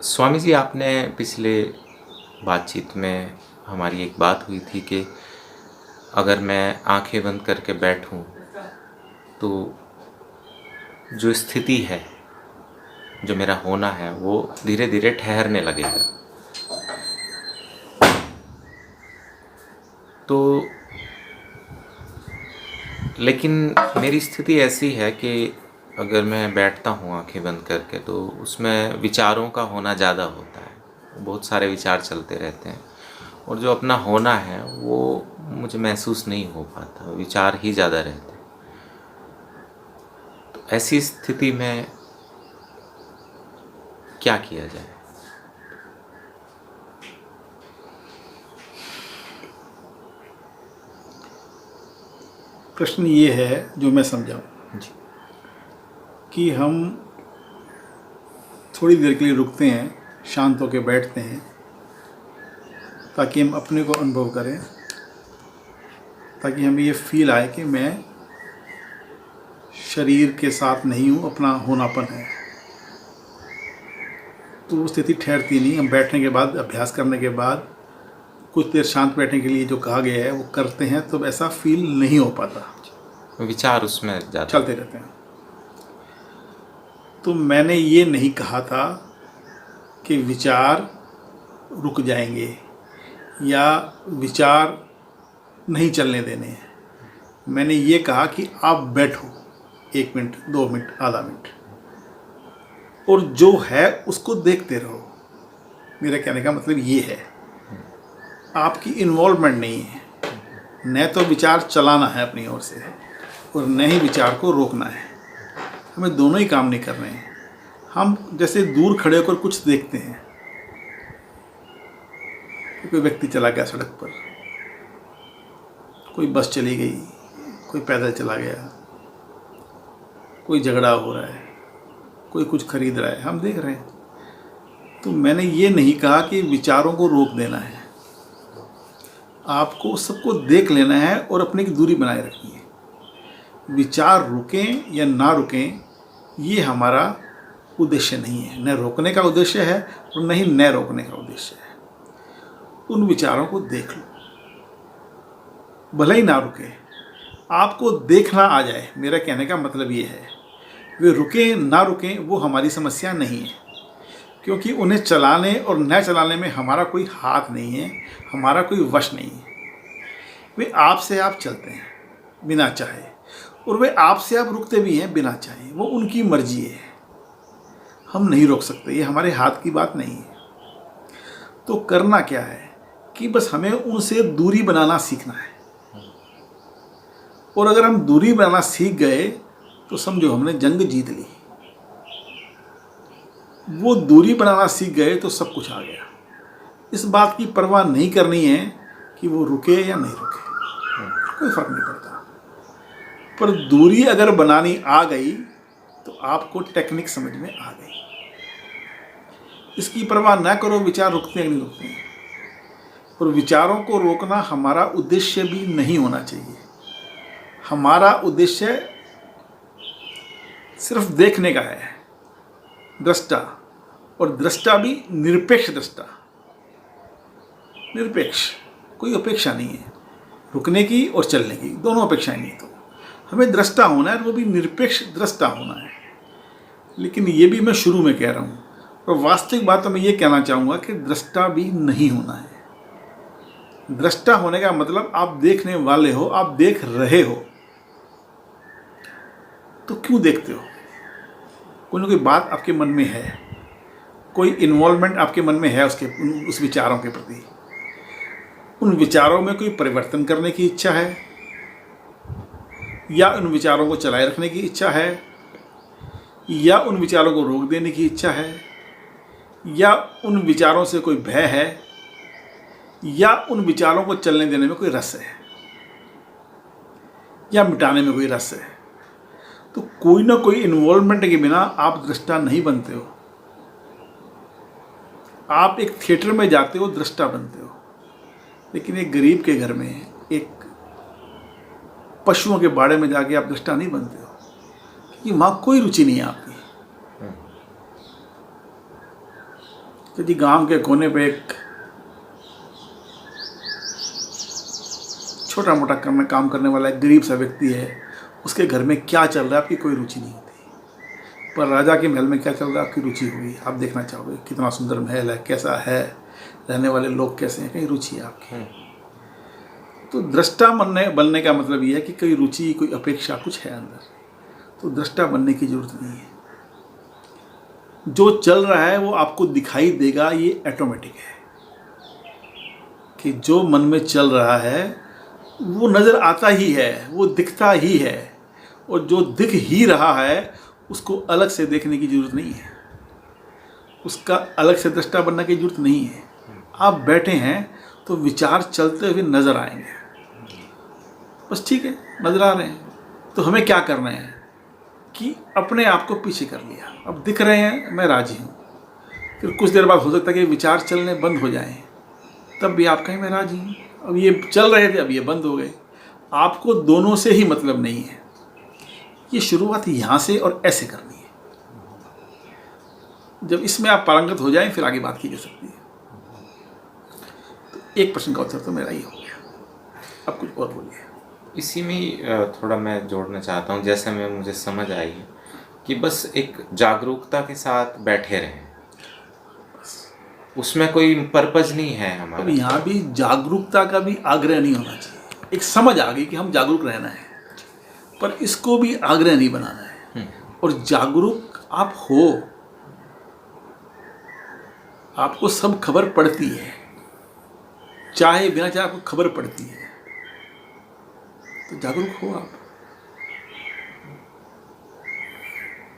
स्वामी जी, आपने पिछले बातचीत में हमारी एक बात हुई थी कि अगर मैं आंखें बंद करके बैठूं तो जो स्थिति है, जो मेरा होना है, वो धीरे धीरे ठहरने लगेगा। तो लेकिन मेरी स्थिति ऐसी है कि अगर मैं बैठता हूँ आंखें बंद करके तो उसमें विचारों का होना ज़्यादा होता है। बहुत सारे विचार चलते रहते हैं और जो अपना होना है वो मुझे महसूस नहीं हो पाता, विचार ही ज़्यादा रहते हैं। तो ऐसी स्थिति में क्या किया जाए? प्रश्न ये है जो मैं समझाऊं जी। कि हम थोड़ी देर के लिए रुकते हैं, शांत होकर बैठते हैं ताकि हम अपने को अनुभव करें, ताकि हमें ये फील आए कि मैं शरीर के साथ नहीं हूँ, अपना होनापन है। तो वो स्थिति ठहरती नहीं। हम बैठने के बाद, अभ्यास करने के बाद, कुछ देर शांत बैठने के लिए जो कहा गया है वो करते हैं तो ऐसा फील नहीं हो पाता, विचार उसमें ज़्यादा चलते रहते हैं। तो मैंने ये नहीं कहा था कि विचार रुक जाएंगे या विचार नहीं चलने देने हैं। मैंने ये कहा कि आप बैठो 1 मिनट, 2 मिनट, आधा मिनट, और जो है उसको देखते रहो। मेरा कहने का मतलब ये है, आपकी इन्वॉल्वमेंट नहीं है। न तो विचार चलाना है अपनी ओर से और न ही विचार को रोकना है। हमें दोनों ही काम नहीं करने हैं। हम जैसे दूर खड़े होकर कुछ देखते हैं, कोई व्यक्ति चला गया सड़क पर, कोई बस चली गई, कोई पैदल चला गया, कोई झगड़ा हो रहा है, कोई कुछ खरीद रहा है, हम देख रहे हैं। तो मैंने ये नहीं कहा कि विचारों को रोक देना है। आपको सबको देख लेना है और अपनी की दूरी बनाए रखनी है। विचार रुकें या ना रुकें, ये हमारा उद्देश्य नहीं है। न रोकने का उद्देश्य है और न ही न रोकने का उद्देश्य है। उन विचारों को देख लो, भले ही ना रुके, आपको देखना आ जाए। मेरा कहने का मतलब ये है, वे रुकें ना रुकें वो हमारी समस्या नहीं है, क्योंकि उन्हें चलाने और न चलाने में हमारा कोई हाथ नहीं है, हमारा कोई वश नहीं है। वे आपसे आप चलते हैं बिना चाहे, और वे आपसे आप रुकते भी हैं बिना चाहे। वो उनकी मर्जी है, हम नहीं रोक सकते, ये हमारे हाथ की बात नहीं है। तो करना क्या है कि बस हमें उनसे दूरी बनाना सीखना है। और अगर हम दूरी बनाना सीख गए तो समझो हमने जंग जीत ली। वो दूरी बनाना सीख गए तो सब कुछ आ गया। इस बात की परवाह नहीं करनी है कि वो रुके या नहीं रुके, कोई फर्क नहीं पड़ता। पर दूरी अगर बनानी आ गई तो आपको टेक्निक समझ में आ गई। इसकी परवाह ना करो विचार रुकते हैं नहीं रुकते हैं। और विचारों को रोकना हमारा उद्देश्य भी नहीं होना चाहिए। हमारा उद्देश्य सिर्फ देखने का है, दृष्टा, और दृष्टा भी निरपेक्ष दृष्टा। निरपेक्ष, कोई अपेक्षा नहीं है रुकने की और चलने की, दोनों अपेक्षाएं नहीं। तो हमें दृष्टा होना है, वो भी निरपेक्ष दृष्टा होना है। लेकिन ये भी मैं शुरू में कह रहा हूँ, और वास्तविक बात तो मैं ये कहना चाहूँगा कि दृष्टा भी नहीं होना है। दृष्टा होने का मतलब आप देखने वाले हो, आप देख रहे हो। तो क्यों देखते हो? कोई ना कोई बात आपके मन में है, कोई इन्वॉल्वमेंट आपके मन में है उस विचारों के प्रति। उन विचारों में कोई परिवर्तन करने की इच्छा है, या उन विचारों को चलाए रखने की इच्छा है, या उन विचारों को रोक देने की इच्छा है, या उन विचारों से कोई भय है, या उन विचारों को चलने देने में कोई रस है, या मिटाने में कोई रस है। तो कोई ना कोई इन्वॉल्वमेंट के बिना आप दृष्टा नहीं बनते हो। आप एक थिएटर में जाते हो, दृष्टा बनते हो, लेकिन एक गरीब के घर में, एक पशुओं के बाड़े में जाके आप दृष्टा नहीं बनते हो, क्योंकि वहाँ कोई रुचि नहीं है आपकी। यदि गांव के कोने पे एक छोटा मोटा काम करने वाला एक गरीब सा व्यक्ति है, उसके घर में क्या चल रहा है आपकी कोई रुचि नहीं होती, पर राजा के महल में क्या चल रहा है आपकी रुचि होगी। आप देखना चाहोगे कितना सुंदर महल है, कैसा है, रहने वाले लोग कैसे हैं, कहीं रुचि है आपकी। तो दृष्टा बनने का मतलब ये है कि कोई रुचि, कोई अपेक्षा कुछ है अंदर। तो दृष्टा बनने की जरूरत नहीं है। जो चल रहा है वो आपको दिखाई देगा, ये ऑटोमेटिक है कि जो मन में चल रहा है वो नज़र आता ही है, वो दिखता ही है, और जो दिख ही रहा है उसको अलग से देखने की जरूरत नहीं है, उसका अलग से दृष्टा बनने की जरूरत नहीं है। आप बैठे हैं तो विचार चलते हुए नज़र आएंगे, बस ठीक है, नज़र आ रहे हैं। तो हमें क्या करना है कि अपने आप को पीछे कर लिया, अब दिख रहे हैं, मैं राजी हूँ। फिर कुछ देर बाद हो सकता है कि विचार चलने बंद हो जाएं, तब भी आप कहें मैं राजी हूँ। अब ये चल रहे थे, अब ये बंद हो गए। आपको दोनों से ही मतलब नहीं है। ये शुरुआत यहाँ से और ऐसे करनी है। जब इसमें आप पारंगत हो जाएं, फिर आगे बात की जा सकती है। तो एक प्रश्न का उत्तर तो मेरा ही हो गया, अब कुछ और बोलिए। इसी में थोड़ा मैं जोड़ना चाहता हूँ, जैसे मुझे समझ आई है कि बस एक जागरूकता के साथ बैठे रहें, उसमें कोई पर्पज नहीं है हमारा। अब यहाँ भी जागरूकता का भी आग्रह नहीं होना चाहिए। एक समझ आ गई कि हम जागरूक रहना है, पर इसको भी आग्रह नहीं बनाना है। और जागरूक आप हो, आपको सब खबर पड़ती है, चाहे बिना चाहे आपको खबर पड़ती है, तो जागरूक हो आप।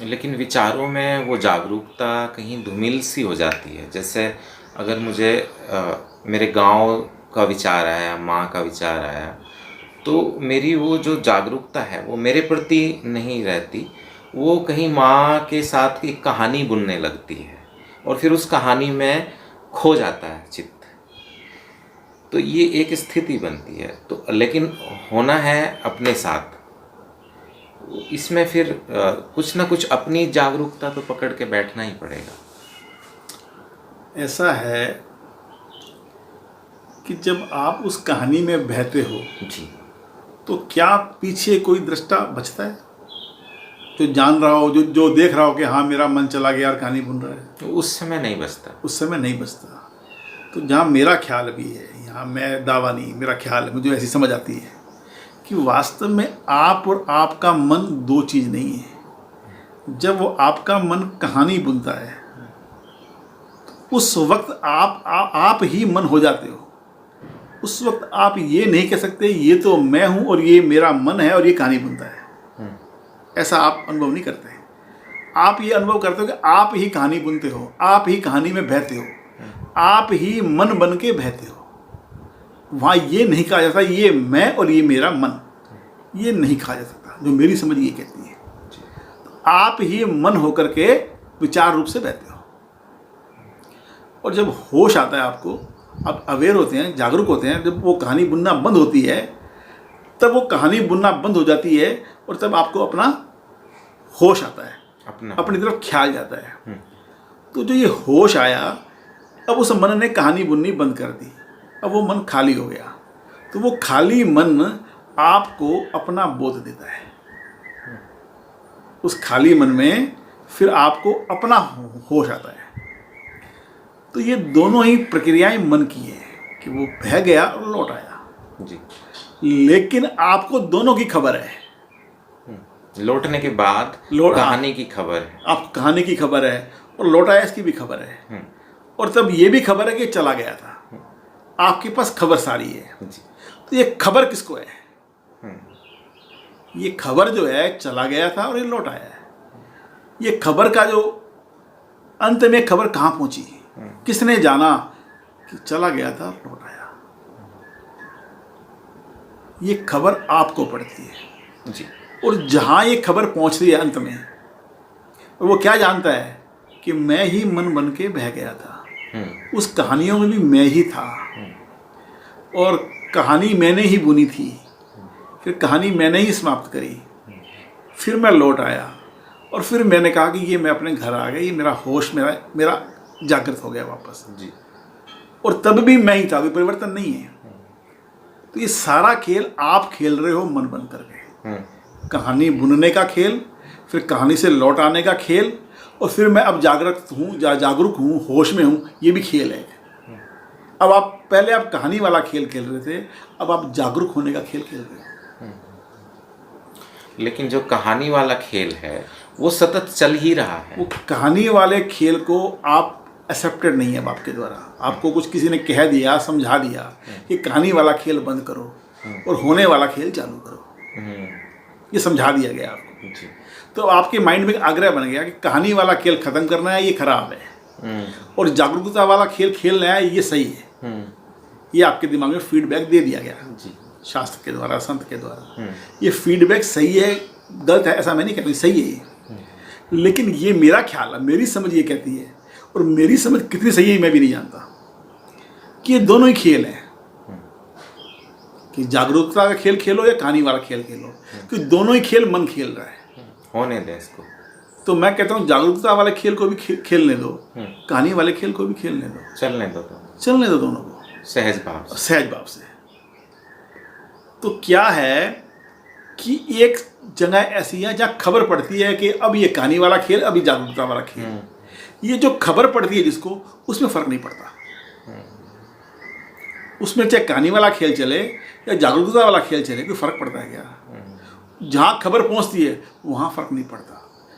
लेकिन विचारों में वो जागरूकता कहीं धूमिल सी हो जाती है। जैसे अगर मुझे मेरे गांव का विचार आया, माँ का विचार आया, तो मेरी वो जो जागरूकता है वो मेरे प्रति नहीं रहती, वो कहीं माँ के साथ एक कहानी बुनने लगती है, और फिर उस कहानी में खो जाता है चित्त। तो ये एक स्थिति बनती है। तो लेकिन होना है अपने साथ, इसमें फिर कुछ ना कुछ अपनी जागरूकता तो पकड़ के बैठना ही पड़ेगा। ऐसा है कि जब आप उस कहानी में बहते हो जी, तो क्या पीछे कोई दृष्टा बचता है जो जान रहा हो, जो देख रहा हो कि हाँ मेरा मन चला गया और कहानी बुन रहा है? तो उस समय नहीं बचता। उस समय नहीं बचता। तो जहाँ मेरा ख्याल भी है, यहाँ मैं दावा नहीं, मेरा ख्याल है, मुझे ऐसी समझ आती है कि वास्तव में आप और आपका मन दो चीज़ नहीं है। जब वो आपका मन कहानी बुनता है, तो उस वक्त आप ही मन हो जाते हो। उस वक्त आप ये नहीं कह सकते ये तो मैं हूँ और ये मेरा मन है और ये कहानी बुनता है। ऐसा आप अनुभव नहीं करते। आप ये अनुभव करते हो कि आप ही कहानी बुनते हो, आप ही कहानी में बहते हो, आप ही मन बन के बहते हो। वहाँ ये नहीं कहा जाता ये मैं और ये मेरा मन, ये नहीं कहा जा सकता। जो मेरी समझ ये कहती है, तो आप ही मन होकर के विचार रूप से बहते हो। और जब होश आता है आपको, आप अवेयर होते हैं, जागरूक होते हैं, जब वो कहानी बुनना बंद होती है, तब वो कहानी बुनना बंद हो जाती है, और तब आपको अपना होश आता है, अपनी तरफ ख्याल जाता है। तो जो ये होश आया, अब उस मन ने कहानी बुननी बंद कर दी, अब वो मन खाली हो गया। तो वो खाली मन आपको अपना बोध देता है। उस खाली मन में फिर आपको अपना होश आता है। तो ये दोनों ही प्रक्रियाएं मन की है कि वो बह गया और लौट आया जी। लेकिन आपको दोनों की खबर है। लौटने के बाद कहानी की खबर है, आपको कहानी की खबर है, और लौट आया इसकी भी खबर है, और तब ये भी खबर है कि चला गया था। आपके पास खबर सारी है जी। तो ये खबर किसको है? ये खबर जो है चला गया था और ये लौट आया है। ये खबर का जो अंत में खबर कहाँ पहुंची, किसने जाना कि चला गया था लौट आया। ये खबर आपको पड़ती है जी। और जहाँ ये खबर पहुंचती है अंत में, और वो क्या जानता है कि मैं ही मन बन के बह गया था, उस कहानियों में भी मैं ही था और कहानी मैंने ही बुनी थी, फिर कहानी मैंने ही समाप्त करी, फिर मैं लौट आया और फिर मैंने कहा कि ये मैं अपने घर आ गया, ये मेरा होश मेरा जागृत हो गया वापस जी। और तब भी मैं ही था, कोई परिवर्तन नहीं है। तो ये सारा खेल आप खेल रहे हो मन बन करके, कहानी बुनने का खेल, फिर कहानी से लौट आने का खेल, और फिर मैं अब जागरूक हूँ, होश में हूँ, ये भी खेल है। अब आप पहले आप कहानी वाला खेल खेल रहे थे, अब आप जागरूक होने का खेल खेल रहे हो। लेकिन जो कहानी वाला खेल है वो सतत चल ही रहा है। वो कहानी वाले खेल को आप एक्सेप्टेड नहीं है आपके द्वारा, आपको कुछ किसी ने कह दिया, समझा दिया कि कहानी वाला खेल बंद करो और होने वाला खेल चालू करो, ये समझा दिया गया आपको। जी। तो आपके माइंड में एक आग्रह बन गया कि कहानी वाला खेल खत्म करना है, ये खराब है, और जागरूकता वाला खेल खेलना है, ये सही है। ये आपके दिमाग में फीडबैक दे दिया गया जी। शास्त्र के द्वारा, संत के द्वारा। ये फीडबैक सही है गलत है ऐसा मैं नहीं कहता, सही है, लेकिन ये मेरा ख्याल है, मेरी समझ ये कहती है, और मेरी समझ कितनी सही है मैं भी नहीं जानता, कि ये दोनों ही खेल हैं, कि जागरूकता का खेल खेलो या कहानी वाला खेल खेलो, कि दोनों ही खेल मन खेल रहा है। होने दें इसको। तो मैं कहता हूँ जागरूकता वाले खेल को भी खेलने दो, कहानी वाले खेल को भी खेलने दो, चलने दो दोनों को सहज भाव से। सहज भाव से। तो क्या है कि एक जगह ऐसी है जहाँ खबर पड़ती है कि अब ये कहानी वाला खेल, अभी जागरूकता वाला खेल, ये जो खबर पड़ती है जिसको, उसमें फर्क नहीं पड़ता। उसमें चाहे कहानी वाला खेल चले या जागरूकता वाला खेल चले, कोई फर्क पड़ता है क्या? जहाँ खबर पहुँचती है वहाँ फर्क नहीं पड़ता,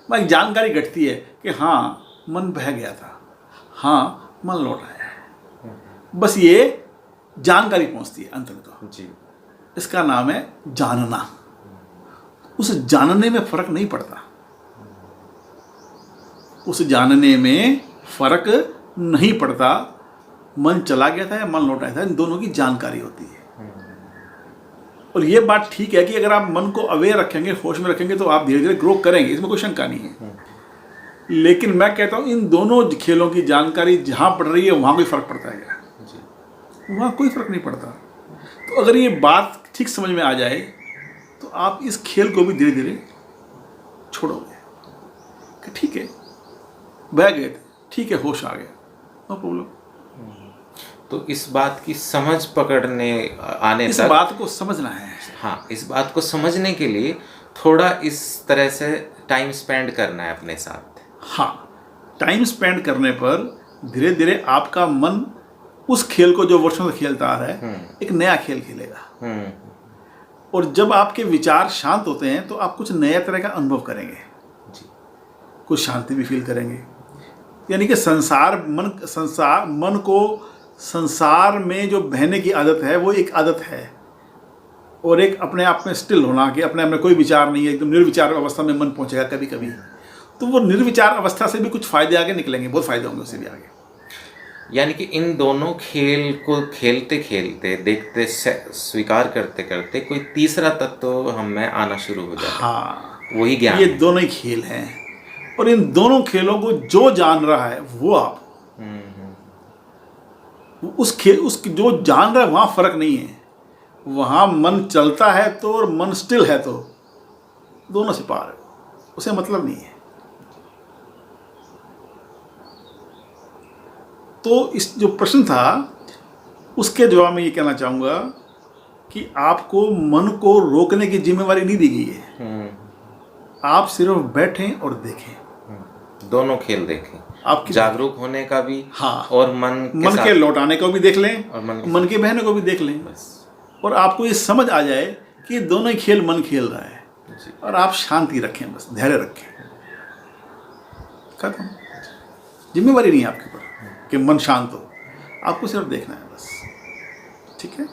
एक जानकारी घटती है कि हाँ मन बह गया था, हाँ मन लौट आया है, बस ये जानकारी पहुँचती है अंत में। तो जी। इसका नाम है जानना। उस जानने में फर्क नहीं पड़ता, उस जानने में फर्क नहीं पड़ता, मन चला गया था या मन लौट आया था, इन दोनों की जानकारी होती है। और ये बात ठीक है कि अगर आप मन को अवेयर रखेंगे, होश में रखेंगे, तो आप धीरे धीरे ग्रो करेंगे, इसमें कोई शंका नहीं है। लेकिन मैं कहता हूँ इन दोनों खेलों की जानकारी जहाँ पड़ रही है वहाँ कोई फर्क पड़ता है क्या? वहाँ कोई फर्क नहीं पड़ता। तो अगर ये बात ठीक समझ में आ जाए तो आप इस खेल को भी धीरे धीरे छोड़ोगे कि ठीक है बह गए थे, ठीक है होश आ गया, नो प्रॉब्लम। तो इस बात की समझ पकड़ने आने इस तक, बात को समझना है। हाँ, इस बात को समझने के लिए थोड़ा इस तरह से टाइम स्पेंड करना है अपने साथ। हाँ, टाइम स्पेंड करने पर धीरे धीरे आपका मन उस खेल को जो वर्षों से खेलता आ रहा है एक नया खेल खेलेगा। और जब आपके विचार शांत होते हैं तो आप कुछ नया तरह का अनुभव करेंगे, कुछ शांति भी फील करेंगे। यानी कि मन को संसार में जो बहने की आदत है वो एक आदत है, और एक अपने आप में स्टिल होना कि अपने आप में कोई विचार नहीं है, एकदम निर्विचार अवस्था में मन पहुंचेगा कभी कभी, तो वो निर्विचार अवस्था से भी कुछ फायदे आगे निकलेंगे, बहुत फायदे होंगे उससे भी आगे। यानी कि इन दोनों खेल को खेलते खेलते, देखते, स्वीकार करते करते कोई तीसरा तत्व हम में आना शुरू हो जाए। हाँ, वही ज्ञान ये है। दोनों ही खेल हैं, और इन दोनों खेलों को जो जान रहा है वो आप, उस जो जान रहा है वहाँ फर्क नहीं है। वहाँ मन चलता है तो और मन स्टिल है तो दोनों से पार है, उसे मतलब नहीं है। तो इस जो प्रश्न था उसके जवाब में ये कहना चाहूँगा कि आपको मन को रोकने की जिम्मेवारी नहीं दी गई है, आप सिर्फ बैठें और देखें, दोनों खेल देखें, आपकी जागरूक होने का भी, हाँ, और मन के लौटाने को भी देख लें, और मन के बहने को भी देख लें, और आपको ये समझ आ जाए कि दोनों ही खेल मन खेल रहा है, और आप शांति रखें, बस धैर्य रखें, खत्म। जिम्मेवारी नहीं है आपके ऊपर कि मन शांत हो, आपको सिर्फ देखना है बस। ठीक है।